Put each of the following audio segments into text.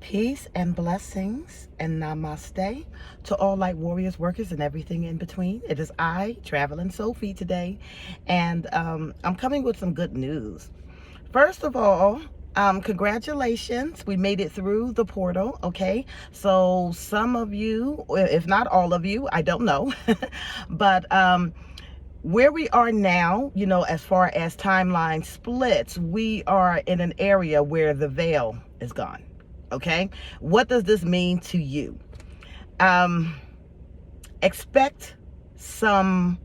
Peace and blessings and namaste to all light warriors, workers, and everything in between. It is I, Traveling Sophie, today, and I'm coming with some good news. First of all, congratulations. We made it through the portal, okay? So some of you, if not all of you, I don't know, but where we are now, as far as timeline splits, we are in an area where the veil is gone. Okay, what does this mean to you? Expect some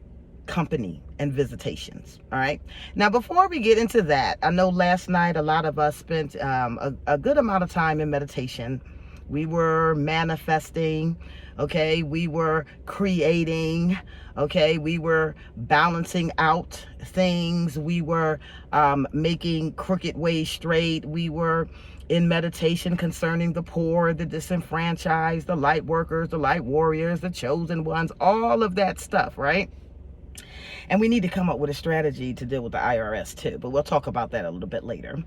company and visitations. All right, now before we get into that, I know last night a lot of us spent a good amount of time in meditation. We were manifesting, okay, we were creating, okay, we were balancing out things, we were making crooked ways straight, we were in meditation concerning the poor, the disenfranchised, the light workers, the light warriors, the chosen ones, all of that stuff, right? And we need to come up with a strategy to deal with the IRS too, but we'll talk about that a little bit later.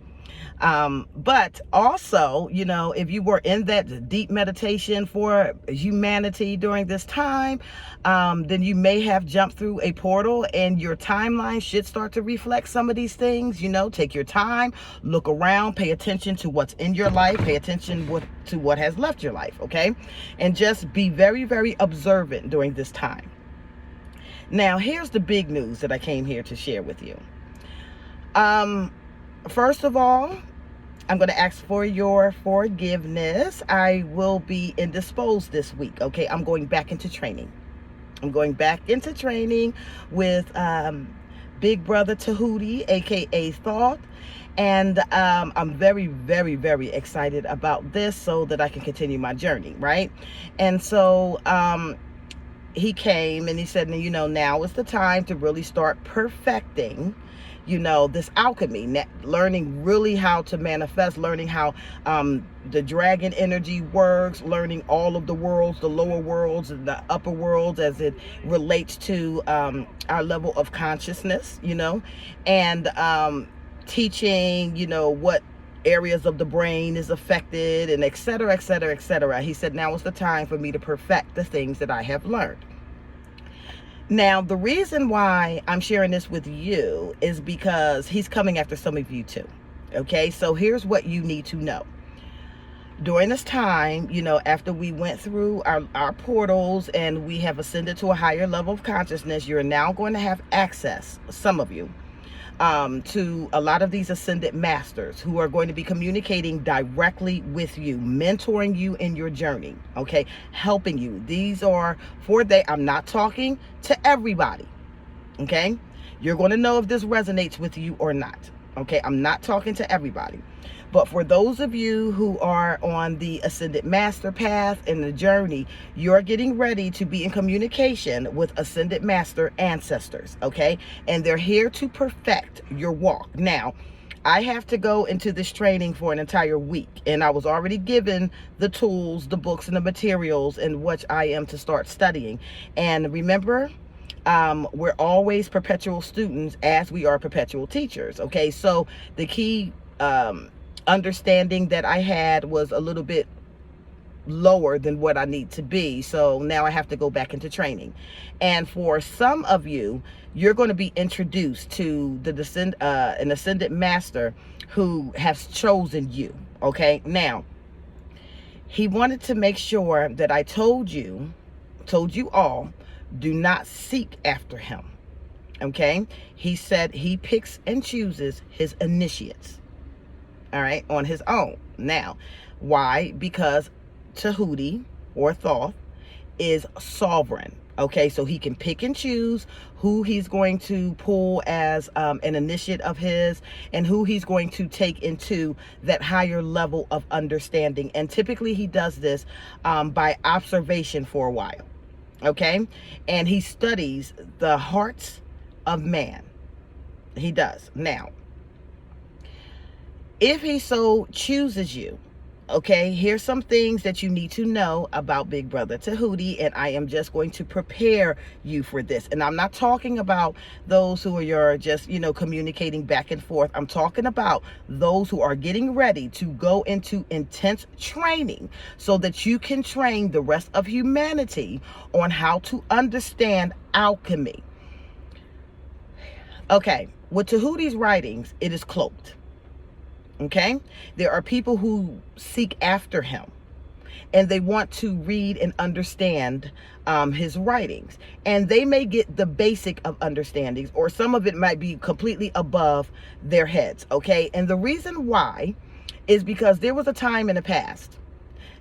But also, if you were in that deep meditation for humanity during this time, then you may have jumped through a portal, and your timeline should start to reflect some of these things. Take your time, look around, pay attention to what's in your life, pay attention to what has left your life, okay? And just be very, very observant during this time. Now, here's the big news that I came here to share with you. First of all, I'm going to ask for your forgiveness. I will be indisposed this week, okay? I'm going back into training. With Big Brother Tehuti, aka Thought. And I'm very, very, very excited about this so that I can continue my journey, right? And so he came and he said, now is the time to really start perfecting this alchemy, learning really how to manifest, learning how the dragon energy works, learning all of the worlds, the lower worlds and the upper worlds as it relates to our level of consciousness, and teaching, what areas of the brain is affected, and et cetera, et cetera, et cetera. He said, now is the time for me to perfect the things that I have learned. Now, the reason why I'm sharing this with you is because he's coming after some of you too. Okay, so here's what you need to know. During this time, after we went through our portals and we have ascended to a higher level of consciousness, you're now going to have access, some of you, to a lot of these ascended masters who are going to be communicating directly with you, mentoring you in your journey, okay, helping you. These are I'm not talking to everybody, okay? You're going to know if this resonates with you or not, okay? I'm not talking to everybody. But for those of you who are on the ascended master path in the journey, you're getting ready to be in communication with ascended master ancestors, okay? And they're here to perfect your walk. Now, I have to go into this training for an entire week, and I was already given the tools, the books, and the materials in which I am to start studying. And remember, we're always perpetual students as we are perpetual teachers, okay? So the key understanding that I had was a little bit lower than what I need to be. So now I have to go back into training. And for some of you, you're going to be introduced to an ascended master who has chosen you. Okay. Now, he wanted to make sure that I told you all, do not seek after him. Okay. He said he picks and chooses his initiates. All right, on his own. Now, why? Because Tehuti, or Thoth, is sovereign. Okay, so he can pick and choose who he's going to pull as an initiate of his, and who he's going to take into that higher level of understanding. And typically he does this by observation for a while. Okay, and he studies the hearts of man. He does. Now, if he so chooses you, Okay, here's some things that you need to know about Big Brother Tehuti, and I am just going to prepare you for this. And I'm not talking about those who are just, communicating back and forth. I'm talking about those who are getting ready to go into intense training so that you can train the rest of humanity on how to understand alchemy. Okay, with Tehuti's writings, it is cloaked. Okay, there are people who seek after him and they want to read and understand his writings, and they may get the basic of understandings, or some of it might be completely above their heads. Okay, and the reason why is because there was a time in the past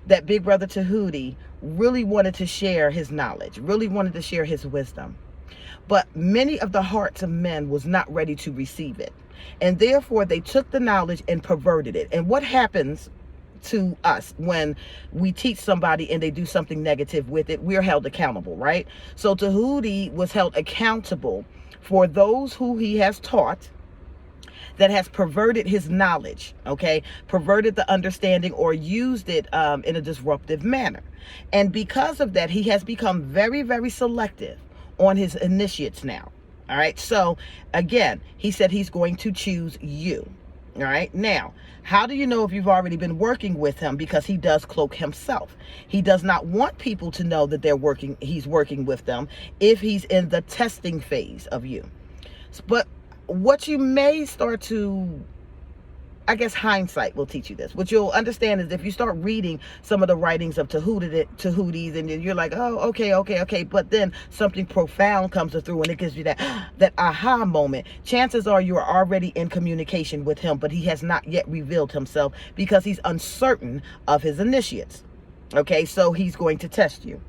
that Big Brother Tehuti really wanted to share his knowledge, really wanted to share his wisdom, but many of the hearts of men was not ready to receive it. And therefore, they took the knowledge and perverted it. And what happens to us when we teach somebody and they do something negative with it? We're held accountable, right? So Tehuti was held accountable for those who he has taught that has perverted his knowledge, okay? Perverted the understanding or used it in a disruptive manner. And because of that, he has become very, very selective on his initiates now. All right. So again, he said he's going to choose you. All right. Now, how do you know if you've already been working with him? Because he does cloak himself. He does not want people to know that he's working with them if he's in the testing phase of you. But what you may start to, I guess hindsight will teach you this. What you'll understand is if you start reading some of the writings of Tehuti's, and you're like, oh, okay. But then something profound comes through and it gives you that aha moment. Chances are you are already in communication with him, but he has not yet revealed himself because he's uncertain of his initiates. Okay, so he's going to test you.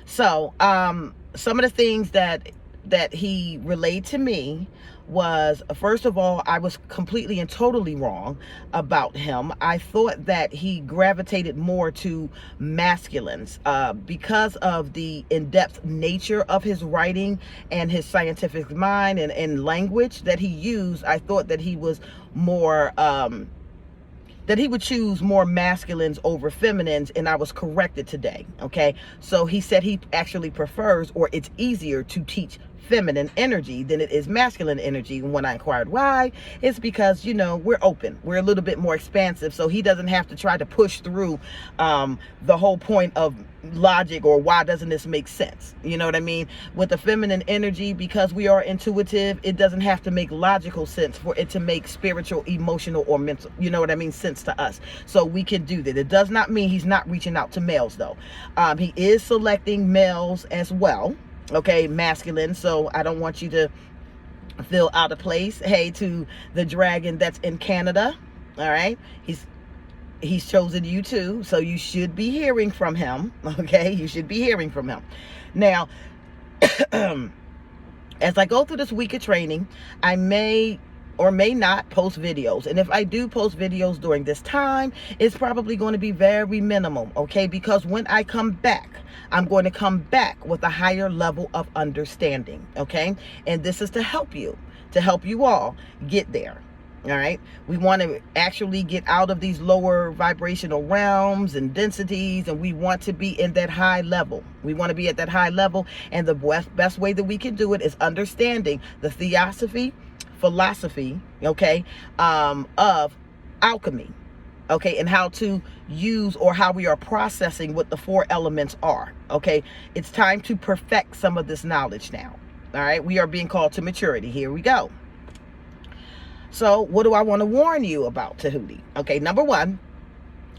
So some of the things that he relayed to me was, first of all, I was completely and totally wrong about him. I thought that he gravitated more to masculines because of the in-depth nature of his writing and his scientific mind and language that he used. I thought that he was more that he would choose more masculines over feminines, and I was corrected today. Okay, so he said he actually prefers, or it's easier to teach feminine energy than it is masculine energy. And when I inquired why, it's because, we're open, we're a little bit more expansive, so he doesn't have to try to push through the whole point of logic or why doesn't this make sense. You know what I mean? With the feminine energy, because we are intuitive, it doesn't have to make logical sense for it to make spiritual, emotional, or mental, sense to us. So we can do that. It does not mean he's not reaching out to males though. He is selecting males as well. Okay, masculine. So I don't want you to feel out of place. Hey, to the dragon that's in Canada. All right, he's chosen you too, so you should be hearing from him. Okay, you should be hearing from him. Now, as I go through this week of training, I may or may not post videos. And if I do post videos during this time, it's probably going to be very minimal, okay? Because when I come back, I'm going to come back with a higher level of understanding, okay? And this is to help you all get there. All right, we want to actually get out of these lower vibrational realms and densities, and we want to be in that high level. We want to be at that high level, and the best way that we can do it is understanding the philosophy, okay, of alchemy, okay, and how to use, or how we are processing what the 4 elements are. Okay, it's time to perfect some of this knowledge now. All right, we are being called to maturity. Here we go. So what do I want to warn you about Tehuti? Okay, number 1,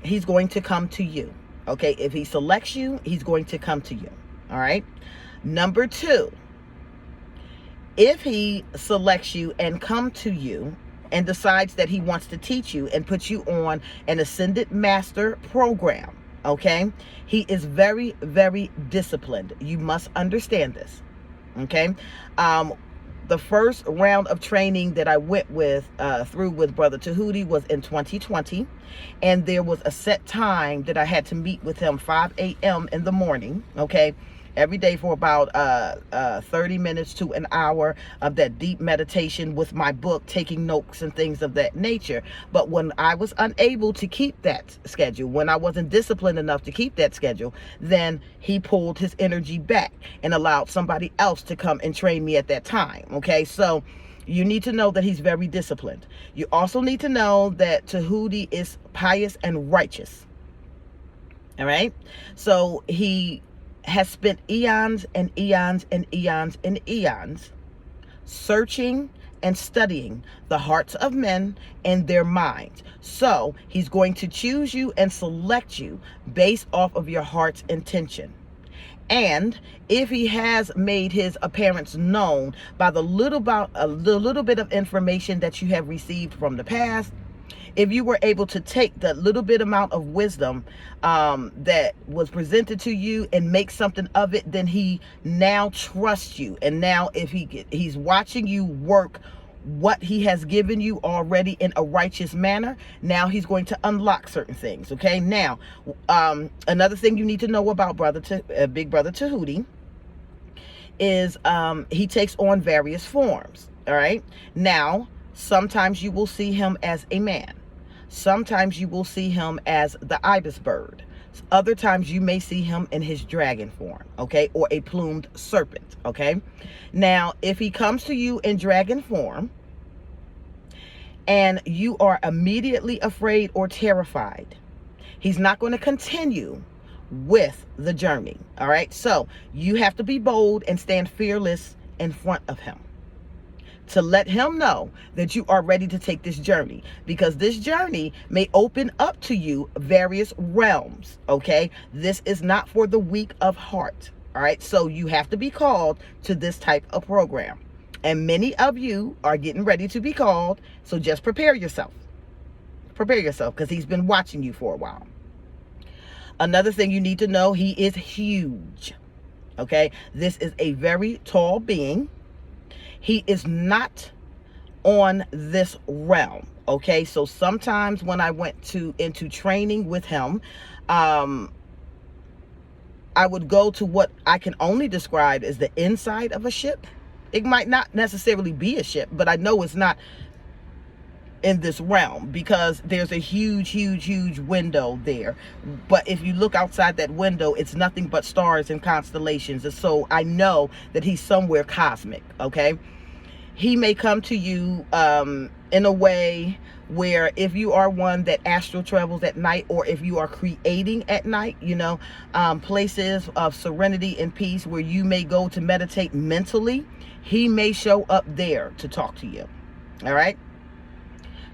he's going to come to you. Okay, if he selects you, he's going to come to you. All right. Number 2, if he selects you and come to you and decides that he wants to teach you and put you on an Ascended Master program, okay, he is very, very disciplined. You must understand this. Okay. The first round of training that I went through with Brother Tehuti was in 2020. And there was a set time that I had to meet with him, 5 a.m. in the morning, okay, every day for about 30 minutes to an hour of that deep meditation with my book, taking notes and things of that nature. But when I was unable to keep that schedule, when I wasn't disciplined enough to keep that schedule, then he pulled his energy back and allowed somebody else to come and train me at that time. Okay, so you need to know that he's very disciplined. You also need to know that Tehuti is pious and righteous. All right, so he has spent eons and eons and eons and eons searching and studying the hearts of men and their minds. So he's going to choose you and select you based off of your heart's intention. And if he has made his appearance known by the little bit of information that you have received from the past, if you were able to take the little bit amount of wisdom that was presented to you and make something of it, then he now trusts you. And now if he's watching you work what he has given you already in a righteous manner, now he's going to unlock certain things. Okay, now another thing you need to know about Big Brother Tehuti is he takes on various forms. All right, now sometimes you will see him as a man, sometimes you will see him as the ibis bird, other times you may see him in his dragon form, okay, or a plumed serpent. Okay, now if he comes to you in dragon form and you are immediately afraid or terrified, he's not going to continue with the journey. All right, so you have to be bold and stand fearless in front of him to let him know that you are ready to take this journey, because this journey may open up to you various realms. Okay, this is not for the weak of heart. All right, so you have to be called to this type of program, and many of you are getting ready to be called, so just prepare yourself, because he's been watching you for a while. Another thing you need to know, he is huge. Okay, this is a very tall being. He is not on this realm. Okay, so sometimes when I went into training with him, I would go to what I can only describe as the inside of a ship. It might not necessarily be a ship, but I know it's not in this realm because there's a huge window there. But if you look outside that window, it's nothing but stars and constellations. And so I know that he's somewhere cosmic. Okay, he may come to you in a way where, if you are one that astral travels at night, or if you are creating at night, places of serenity and peace where you may go to meditate mentally, he may show up there to talk to you. All right,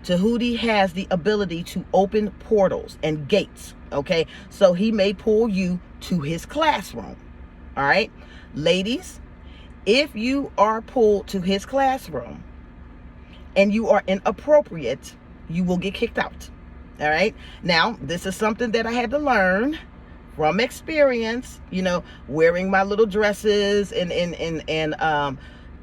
Tehuti has the ability to open portals and gates. Okay, so he may pull you to his classroom. All right, ladies, if you are pulled to his classroom and you are inappropriate, you will get kicked out. All right, now this is something that I had to learn from experience, wearing my little dresses and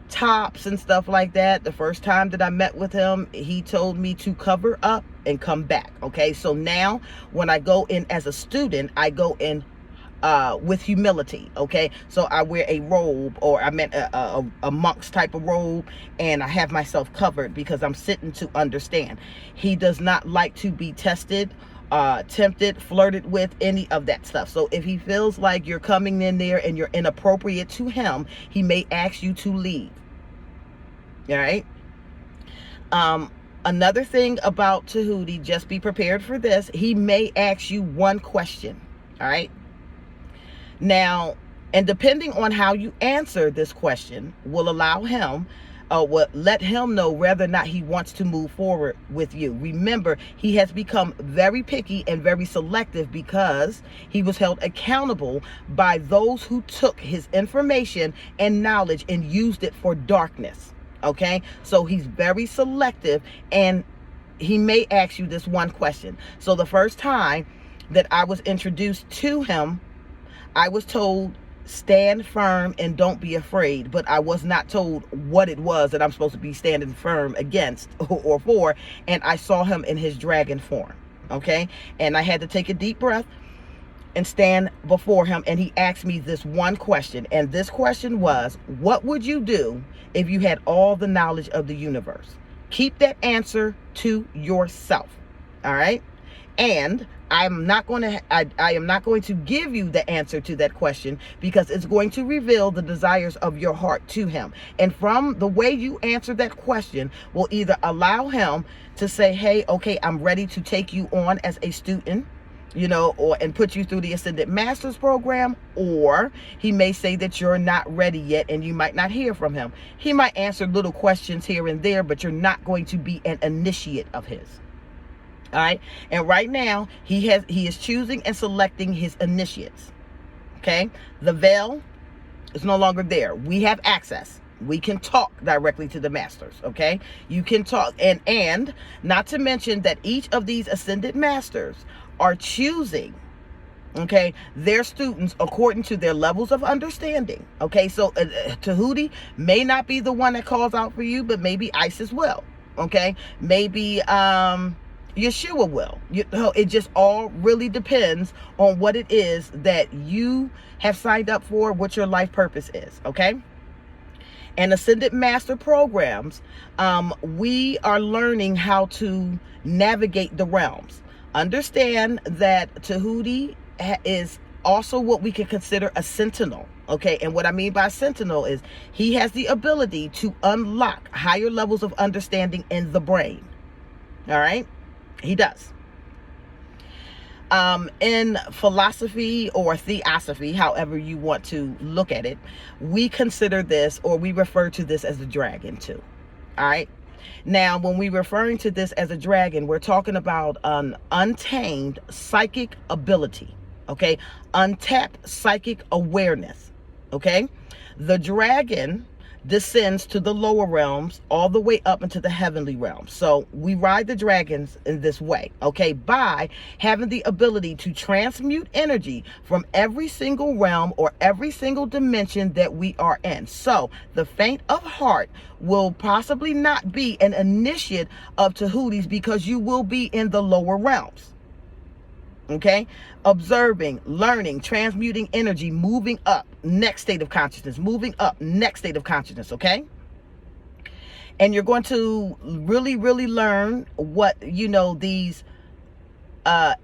tops and stuff like that. The first time that I met with him, he told me to cover up and come back. Okay, so now when I go in as a student, I go in with humility. Okay, so I wear a robe, or I meant a monk's type of robe, and I have myself covered because I'm sitting to understand. He does not like to be tested, tempted, flirted with, any of that stuff. So if he feels like you're coming in there and you're inappropriate to him, he may ask you to leave. All right, another thing about Tehuti, just be prepared for this, he may ask you one question. All right, now, and depending on how you answer this question will allow him, will let him know whether or not he wants to move forward with you. Remember, he has become very picky and very selective because he was held accountable by those who took his information and knowledge and used it for darkness. Okay, so he's very selective, and he may ask you this one question. So the first time that I was introduced to him, I was told, stand firm and don't be afraid, but I was not told what it was that I'm supposed to be standing firm against or for. And I saw him in his dragon form. Okay, and I had to take a deep breath and stand before him, and he asked me this one question, and this question was, what would you do if you had all the knowledge of the universe? Keep that answer to yourself. All right? And I am not going to give you the answer to that question, because it's going to reveal the desires of your heart to him. And from the way you answer that question will either allow him to say, hey, okay, I'm ready to take you on as a student, and put you through the Ascended Masters program, or he may say that you're not ready yet and you might not hear from him. He might answer little questions here and there, but you're not going to be an initiate of his. All right. And right now he is choosing and selecting his initiates. Okay. The veil is no longer there. We have access. We can talk directly to the masters. Okay. You can talk, and not to mention that each of these ascended masters are choosing, okay, their students according to their levels of understanding. Okay. So Tehuti may not be the one that calls out for you, but maybe Isis will. Okay. Maybe, Yeshua will. It just all really depends on what it is that you have signed up for, what your life purpose is, okay? And Ascended Master programs, we are learning how to navigate the realms. Understand that Tehuti is also what we can consider a sentinel, okay? And what I mean by sentinel is he has the ability to unlock higher levels of understanding in the brain, all right? He does. In philosophy or theosophy, however you want to look at it, we consider this, or we refer to this as a dragon too. All right. Now, when we're referring to this as a dragon, we're talking about an untamed psychic ability. Okay. Untapped psychic awareness. Okay. The dragon descends to the lower realms all the way up into the heavenly realms. So we ride the dragons in this way, okay, by having the ability to transmute energy from every single realm or every single dimension that we are in. So the faint of heart will possibly not be an initiate of Tehuti's, because you will be in the lower realms. Okay, observing, learning, transmuting energy, moving up, next state of consciousness, moving up, next state of consciousness. Okay, and you're going to really, really learn what these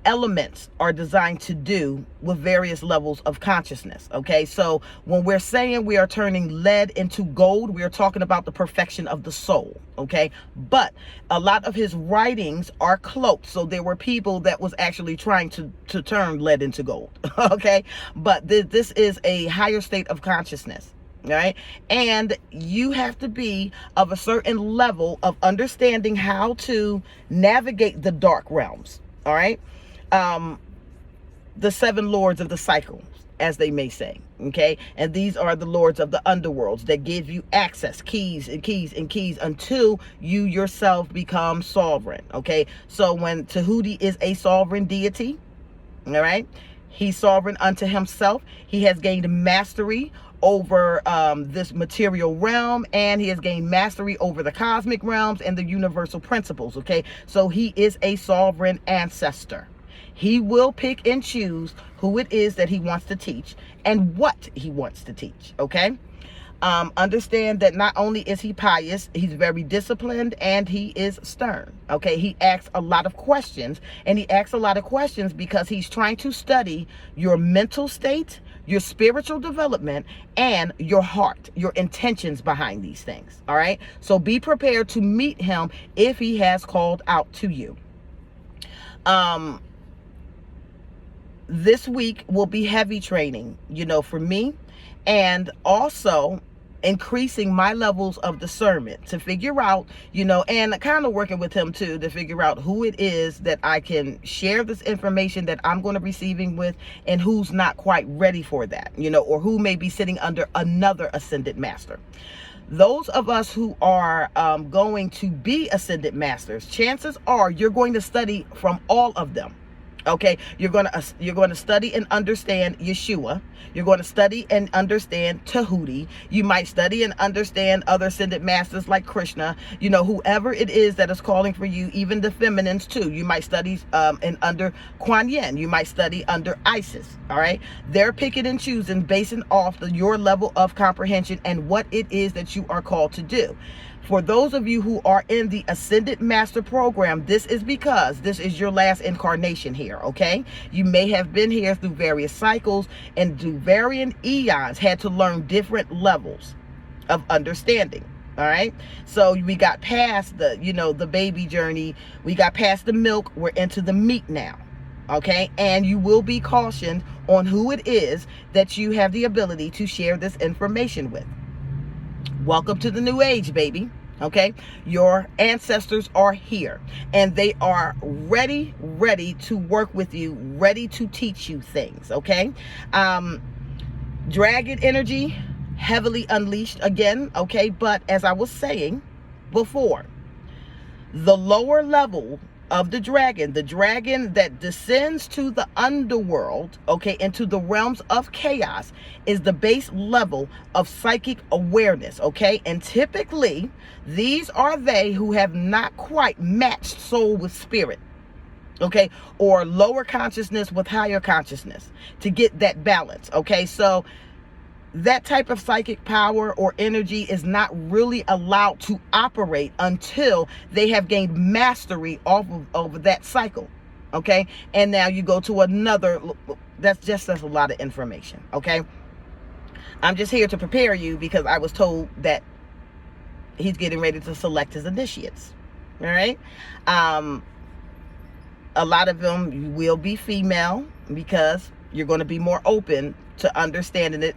elements are designed to do with various levels of consciousness. Okay, so when we're saying we are turning lead into gold, we are talking about the perfection of the soul. Okay, but a lot of his writings are cloaked, so there were people that was actually trying to turn lead into gold. Okay, but this is a higher state of consciousness. All right, and you have to be of a certain level of understanding how to navigate the dark realms. All right. The seven lords of the cycles, as they may say. Okay. And these are the lords of the underworlds that give you access, keys and keys and keys, until you yourself become sovereign. Okay. So when Tehuti is a sovereign deity, all right, he's sovereign unto himself. He has gained mastery over this material realm, and he has gained mastery over the cosmic realms and the universal principles. Okay, so he is a sovereign ancestor. He will pick and choose who it is that he wants to teach and what he wants to teach. Okay, understand that not only is he pious, he's very disciplined, and he is stern. Okay, he asks a lot of questions, and he asks a lot of questions because he's trying to study your mental state, your spiritual development, and your heart, your intentions behind these things. All right, so be prepared to meet him if he has called out to you. This week will be heavy training, for me, and also increasing my levels of discernment to figure out, and kind of working with him too, to figure out who it is that I can share this information that I'm going to be receiving with, and who's not quite ready for that, or who may be sitting under another ascended master. Those of us who are going to be ascended masters, chances are you're going to study from all of them. Okay, you're going to study and understand Yeshua. You're going to study and understand Tehuti. You might study and understand other ascended masters like Krishna. You know, whoever it is that is calling for you, even the feminines too. You might study and under Kuan Yin. You might study under Isis. All right, they're picking and choosing, basing off your level of comprehension and what it is that you are called to do. For those of you who are in the Ascended Master Program, this is because this is your last incarnation here, okay? You may have been here through various cycles and through varying eons, had to learn different levels of understanding, all right? So we got past the, the baby journey. We got past the milk. We're into the meat now, okay? And you will be cautioned on who it is that you have the ability to share this information with. Welcome to the new age, baby. Okay, your ancestors are here and they are ready to work with you, ready to teach you things. Okay, dragon energy heavily unleashed again. Okay, but as I was saying before, the lower level of the dragon that descends to the underworld, okay, into the realms of chaos, is the base level of psychic awareness, okay? And typically, these are they who have not quite matched soul with spirit, okay? Or lower consciousness with higher consciousness to get that balance, okay? So that type of psychic power or energy is not really allowed to operate until they have gained mastery over that cycle. Okay. And now you go to another. That's a lot of information. Okay. I'm just here to prepare you because I was told that he's getting ready to select his initiates. All right. A lot of them will be female because you're going to be more open to understanding it,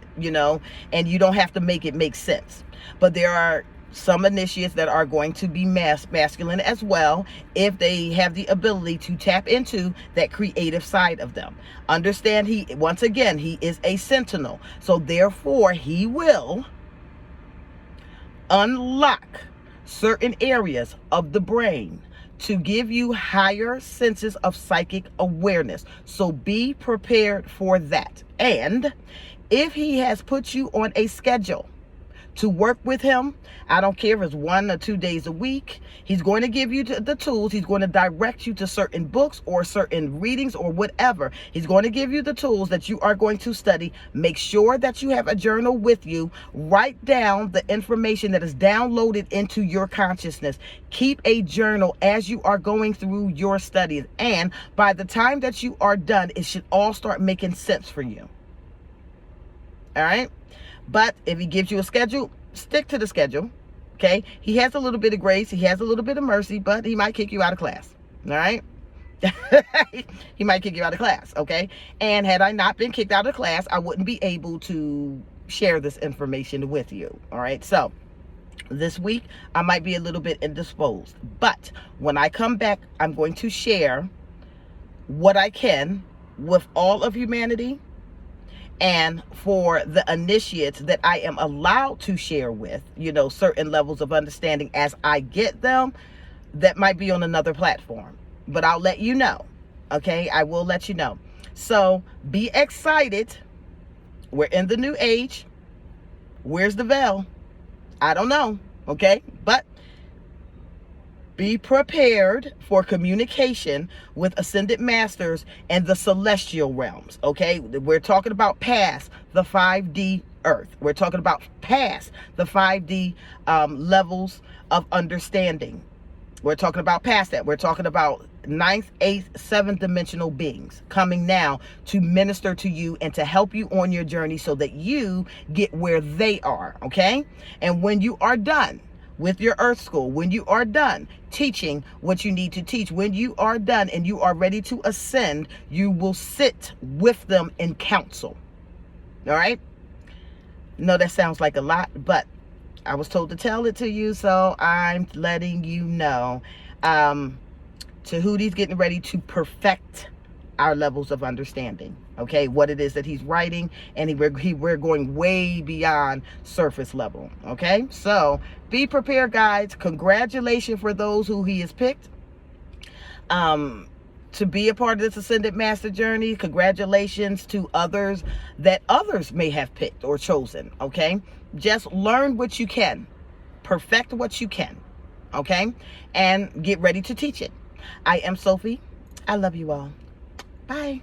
and you don't have to make it make sense. But there are some initiates that are going to be masculine as well, if they have the ability to tap into that creative side of them. Understand, he is a sentinel. So therefore, he will unlock certain areas of the brain to give you higher senses of psychic awareness. So be prepared for that. And if he has put you on a schedule to work with him, I don't care if it's 1 or 2 days a week, he's going to give you the tools. He's going to direct you to certain books or certain readings or whatever. He's going to give you the tools that you are going to study. Make sure that you have a journal with you. Write down the information that is downloaded into your consciousness. Keep a journal as you are going through your studies. And by the time that you are done, it should all start making sense for you. All right? But if he gives you a schedule, stick to the schedule. Okay? He has a little bit of grace. He has a little bit of mercy, but he might kick you out of class. All right? He might kick you out of class. Okay? And had I not been kicked out of class, I wouldn't be able to share this information with you. All right? So this week, I might be a little bit indisposed. But when I come back, I'm going to share what I can with all of humanity. And for the initiates that I am allowed to share with, certain levels of understanding as I get them, that might be on another platform. But I'll let you know. Okay? I will let you know. So be excited. We're in the new age. Where's the veil? I don't know. Okay? But be prepared for communication with ascended masters and the celestial realms. Okay, we're talking about past the 5D earth. We're talking about past the 5D levels of understanding. We're talking about past that. We're talking about 9th, 8th, 7th dimensional beings coming now to minister to you and to help you on your journey so that you get where they are. Okay, and when you are done with your earth school, when you are done teaching what you need to teach, when you are done and you are ready to ascend, you will sit with them in council. All right? No, that sounds like a lot, but I was told to tell it to you, so I'm letting you know. Tehuti's getting ready to perfect our levels of understanding. Okay, what it is that he's writing, and we're going way beyond surface level. Okay, so be prepared, guys. Congratulations for those who he has picked to to be a part of this Ascended Master journey. Congratulations to others that others may have picked or chosen, okay? Just learn what you can. Perfect what you can, okay? And get ready to teach it. I am Sophie. I love you all. Bye.